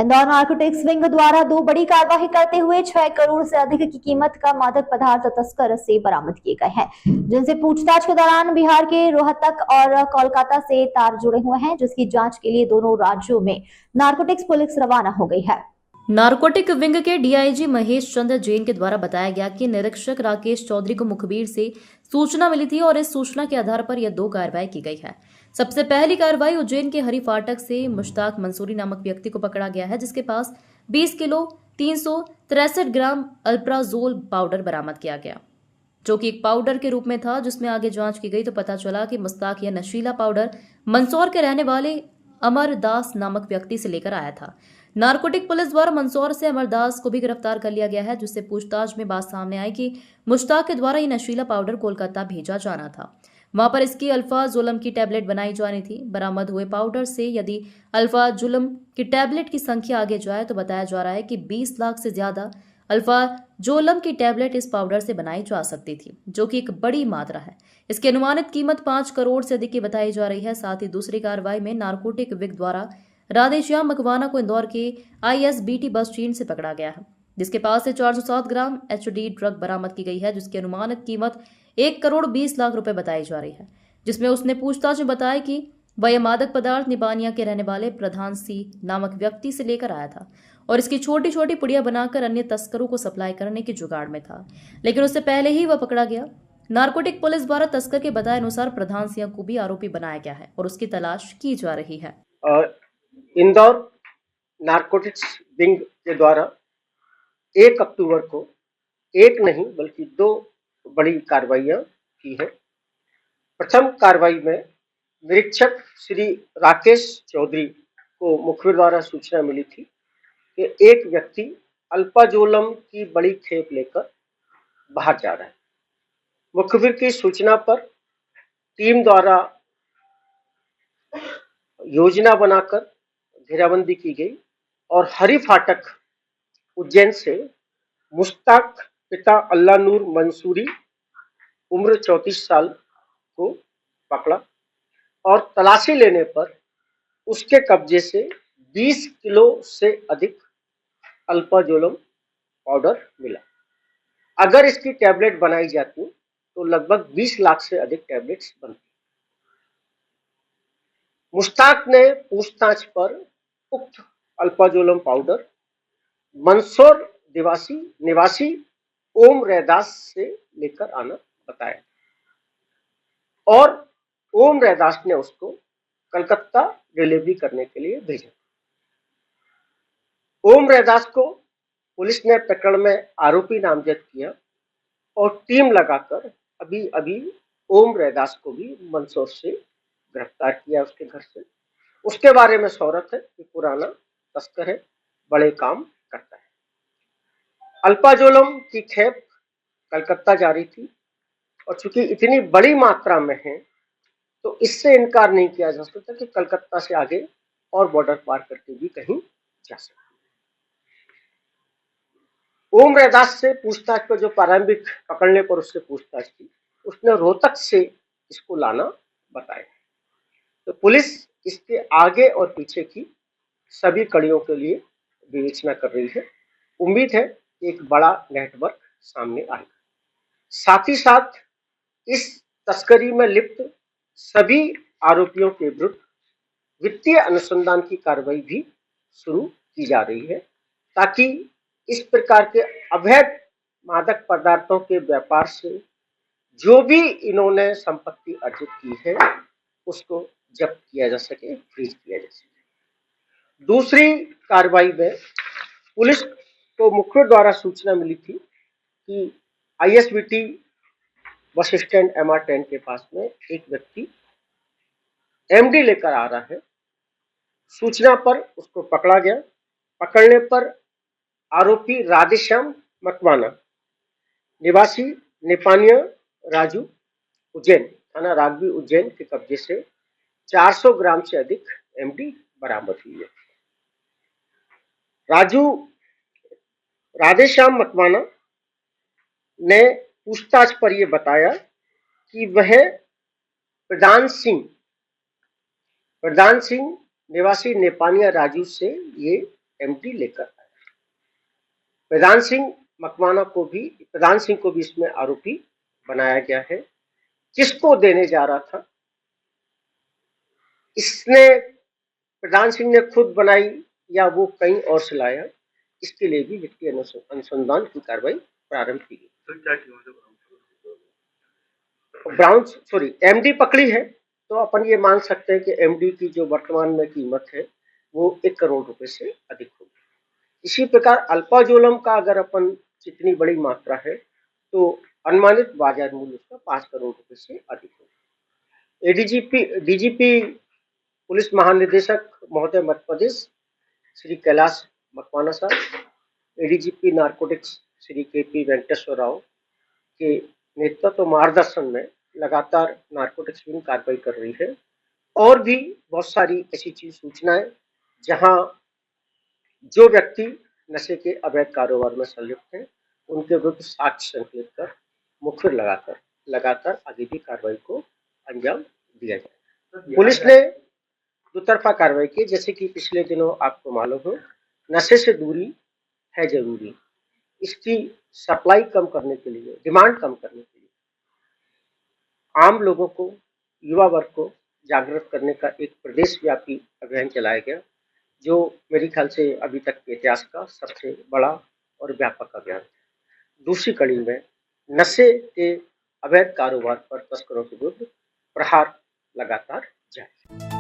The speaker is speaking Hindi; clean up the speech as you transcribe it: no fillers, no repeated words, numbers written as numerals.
इंदौर नारकोटिक्स विंग द्वारा दो बड़ी कार्रवाई करते हुए 6 करोड़ से अधिक की कीमत का मादक पदार्थ तस्कर से बरामद किए गए हैं, जिनसे पूछताछ के दौरान बिहार के रोहतक और कोलकाता से तार जुड़े हुए हैं, जिसकी जांच के लिए दोनों राज्यों में नारकोटिक्स पुलिस रवाना हो गई है। नारकोटिक विंग के डीआईजी महेश चंद्र जैन के द्वारा बताया गया कि निरीक्षक राकेश चौधरी को मुखबिर से सूचना मिली थी और इस सूचना के आधार पर यह दो कार्रवाई की गई है। सबसे पहली कार्रवाई उज्जैन के हरी फाटक से मुश्ताक मंसूरी नामक व्यक्ति को पकड़ा गया है, जिसके पास 20 किलो 363 ग्राम अल्प्राजोल पाउडर बरामद किया गया, जो कि एक पाउडर के रूप में था। जिसमें आगे जांच की गई तो पता चला कि मुश्ताक यह नशीला पाउडर मंदसौर के रहने वाले अमरदास नामक व्यक्ति से लेकर आया था। नारकोटिक पुलिस द्वारा मंदसौर से अमरदास को भी गिरफ्तार कर लिया गया है, जिससे पूछताछ में बात सामने आई कि मुश्ताक के द्वारा ये नशीला पाउडर कोलकाता भेजा जाना था। वहां पर इसकी अल्फा जुलम की टैबलेट बनाई जानी थी। बरामद हुए पाउडर से यदि अल्फा जुलम की टैबलेट की संख्या आगे जाए तो बताया जा रहा है कि 20 लाख से ज्यादा अल्फा जोलम की टैबलेट इस पाउडर से बनाई जा सकती थी, जो कि एक बड़ी मात्रा है। इसकी अनुमानित कीमत 5 करोड़ से अधिक की बताई जा रही है। साथ ही दूसरी कार्रवाई में नारकोटिक विंग द्वारा राधेश्याम मकवाना को इंदौर के आईएसबीटी बस स्टैंड से पकड़ा गया है, जिसके पास से 407 ग्राम एचडी ड्रग बरामद की गई है, जिसकी अनुमानित कीमत 1 करोड़ 20 लाख रुपए बताई जा रही है। जिसमें उसने पूछताछ में बताया कि वह यह मादक पदार्थ निबानिया के रहने वाले प्रधान सी नामक व्यक्ति से लेकर आया था और इसकी छोटी छोटी पुड़िया बनाकर अन्य तस्करों को सप्लाई करने के जुगाड़ में था, लेकिन उससे पहले ही वह पकड़ा गया। नारकोटिक पुलिस द्वारा तस्कर के बताए अनुसार प्रधान सिंह को भी आरोपी बनाया गया है और उसकी तलाश की जा रही है। इंदौर नारकोटिक्स विंग के द्वारा 1 अक्टूबर को एक नहीं बल्कि 2 बड़ी कार्रवाइयां की है। प्रथम कार्रवाई में निरीक्षक श्री राकेश चौधरी को मुखबिर द्वारा सूचना मिली थी कि एक व्यक्ति अल्पाजोलम की बड़ी खेप लेकर बाहर जा रहा है। मुखबिर की सूचना पर टीम द्वारा योजना बनाकर घेराबंदी की गई और हरी फाटक उज्जैन से मुश्ताक पिता अल्लाह नूर मंसूरी उम्र 34 साल को पकड़ा और तलाशी लेने पर उसके कब्जे से 20 किलो से अधिक अल्पाजोलम पाउडर मिला। अगर इसकी टैबलेट बनाई जाती तो लगभग 20 लाख से अधिक टैबलेट्स बनती। मुश्ताक ने पूछताछ पर उक्त अल्पाजोलम पाउडर मंदसौर निवासी ओम रैदास से लेकर आना बताया और ओम रैदास ने उसको कलकत्ता डिलीवरी करने के लिए भेजा। ओम रैदास को पुलिस ने प्रकरण में आरोपी नामजद किया और टीम लगाकर अभी ओम रैदास को भी मंदसौर से गिरफ्तार किया उसके घर से। उसके बारे में शोहरत है कि पुराना तस्कर है, बड़े काम करता है। अल्पाजोलम की खेप कलकत्ता जा रही थी और चूंकि इतनी बड़ी मात्रा में है तो इससे इनकार नहीं किया जा सकता कि कलकत्ता से आगे और बॉर्डर पार करके भी कहीं जा सकती। ओम रैदास से पूछताछ पर जो प्रारंभिक पकड़ने पर उससे पूछताछ की, उसने रोहतक से इसको लाना बताया। तो पुलिस इसके आगे और पीछे की सभी कड़ियों के लिए विवेचना कर रही है। उम्मीद है कि एक बड़ा नेटवर्क सामने आएगा। साथ ही साथ इस तस्करी में लिप्त सभी आरोपियों के विरुद्ध वित्तीय अनुसंधान की कार्रवाई भी शुरू की जा रही है, ताकि इस प्रकार के अवैध मादक पदार्थों के व्यापार से जो भी इन्होंने संपत्ति अर्जित की है उसको जब्त किया जा सके, फ्रीज किया जा सके। दूसरी कार्रवाई में पुलिस को मुखबिर द्वारा सूचना मिली थी कि आईएसबीटी बस स्टैंड MR10 के पास में एक व्यक्ति एमडी लेकर आ रहा है। सूचना पर उसको पकड़ा गया। पकड़ने पर आरोपी राधेश्याम मकवाना निवासी निपानिया राजू उज्जैन थाना रागवी उज्जैन के कब्जे से 400 ग्राम से अधिक एमडी बरामद हुई है। राधेश्याम मकवाना ने पूछताछ पर यह बताया कि वह प्रधान सिंह निवासी नेपानिया राजू से ये एमडी लेकर आया। प्रधान सिंह को भी इसमें आरोपी बनाया गया है। किसको देने जा रहा था, इसने प्रधान सिंह ने खुद बनाई या वो कहीं और से लाया, इसके लिए भी वित्तीय अनुसंधान की कार्रवाई प्रारंभ की गई। एमडी पकड़ी है तो अपन ये मान सकते हैं कि एमडी की जो वर्तमान में कीमत है वो 1 करोड़ रुपए से अधिक होगी। इसी प्रकार अल्पाजोलम का अगर अपन जितनी बड़ी मात्रा है तो अनुमानित बाजार मूल्य उसका 5 करोड़ रुपए से अधिक होगा। डीजीपी पुलिस महानिदेशक महोदय मध्य प्रदेश श्री कैलाश मकवाना साहब, ADGP narcotics Shri KP Venkateshwar Rao के नेतृत्व मार्गदर्शन में लगातार नारकोटिक्स विंग कार्रवाई कर रही है। और भी बहुत सारी ऐसी सूचनाएं जहां जो व्यक्ति नशे के अवैध कारोबार में संलिप्त हैं उनके विरुद्ध साक्ष्य संकलित कर मुखबिर लगातार आगे भी कार्रवाई को अंजाम दिया जाए। पुलिस ने दुतरफा कार्रवाई की, जैसे कि पिछले दिनों आपको मालूम हो नशे से दूरी है जरूरी, इसकी सप्लाई कम करने के लिए, डिमांड कम करने के लिए आम लोगों को, युवा वर्ग को जागृत करने का एक प्रदेश व्यापी अभियान चलाया गया, जो मेरे ख्याल से अभी तक के इतिहास का सबसे बड़ा और व्यापक अभियान है। दूसरी कड़ी में नशे के अवैध कारोबार पर तस्करों के विरुद्ध प्रहार लगातार जारी।